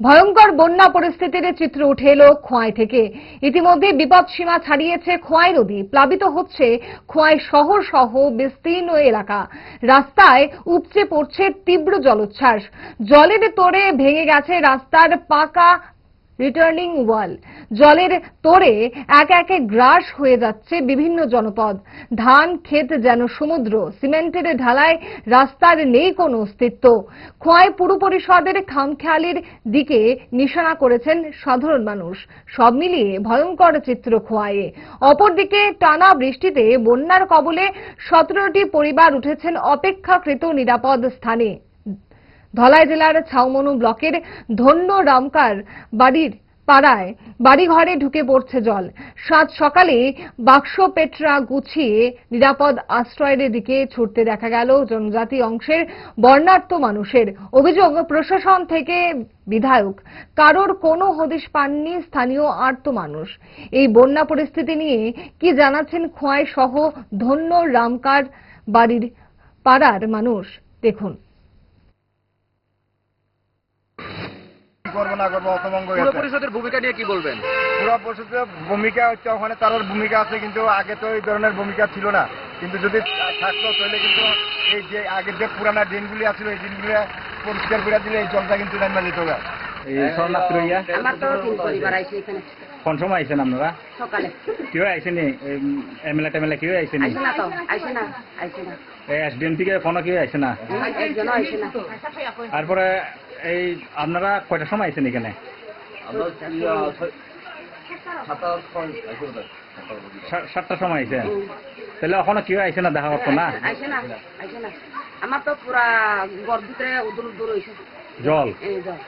ভয়ঙ্কর বন্যা পরিস্থিতির চিত্র উঠে এলো খোয়াই থেকে। ইতিমধ্যে বিপদ সীমা ছাড়িয়েছে খোয়াই নদী, প্লাবিত হচ্ছে খোয়াই শহর সহ বিস্তীর্ণ এলাকা। রাস্তায় উপচে পড়ছে তীব্র জলোচ্ছ্বাস। জলের তোড়ে ভেঙে গেছে রাস্তার পাকা রিটার্নিং ওয়াল। জলের তোড়ে একে একে গ্রাস হয়ে যাচ্ছে বিভিন্ন জনপদ। ধান ক্ষেত যেন সমুদ্র, সিমেন্টের ঢালাই রাস্তার নেই কোনো অস্তিত্ব। খোয়াই পুর পরিষদের খামখেয়ালির দিকে নিশানা করেছেন সাধারণ মানুষ। সব মিলিয়ে ভয়ঙ্কর চিত্র খোয়াইয়ে। অপরদিকে টানা বৃষ্টিতে বন্যার কবলে 17টি পরিবার উঠেছেন অপেক্ষাকৃত নিরাপদ স্থানে। ধলাই জেলার ছাউমনু ব্লকের ধন্য রামকার বাড়ির পাড়ায় বাড়িঘরে ঢুকে পড়ছে জল। সাত সকালে বাক্স পেটরা গুছিয়ে নিরাপদ আশ্রয়ের দিকে ছুটতে দেখা গেল জনজাতি অংশের বর্ণাঢ্য মানুষের। অভিযোগ, প্রশাসন থেকে বিধায়ক কারোর কোনো হদিশ পাননি স্থানীয় আর্ত মানুষ। এই বন্যা পরিস্থিতি নিয়ে কি জানাচ্ছেন খোয়াই সহ ধন্য রামকার বাড়ির পাড়ার মানুষ, দেখুন। করবো না করবো অতভঙ্গ পুরো পরিষদের ভূমিকা নিয়ে কি বলবেন? পুরো পরিষদের ভূমিকা হচ্ছে ওখানে তার ভূমিকা আছে, কিন্তু আগে তো এই ধরনের ভূমিকা ছিল না। কিন্তু যদি থাকতো তাহলে কিন্তু এই যে আগের যে পুরানা ড্রেনগুলি আছে এই ড্রেনগুলি পরিষ্কার করে দিলে এই জলটা কিন্তু নামা যেত না। এই শরণার্থী রইয়া আমার তো তিন পরিবার আইছে এখানে। কোন সময় আইছেন আপনারা? সকালে। কেউ আইসেনি? এমএলএ কেউ আইসেনি? আইছে না তো, আইছে না, আইছে না। এসডিএম থেকে ফোনও কেউ আইসে না? একজনও আইছে না। তারপরে এই আপনারা কয়টার সময় আইছেন এখানে? 7টার সময় আইছেন? তাহলে এখনো কেউ আইসে না, দেখা করতো না? আইছে না, আইছে না। আমার তো পুরা ঘর ভিতরে উদুর উদুর হইছে জল। এই জল।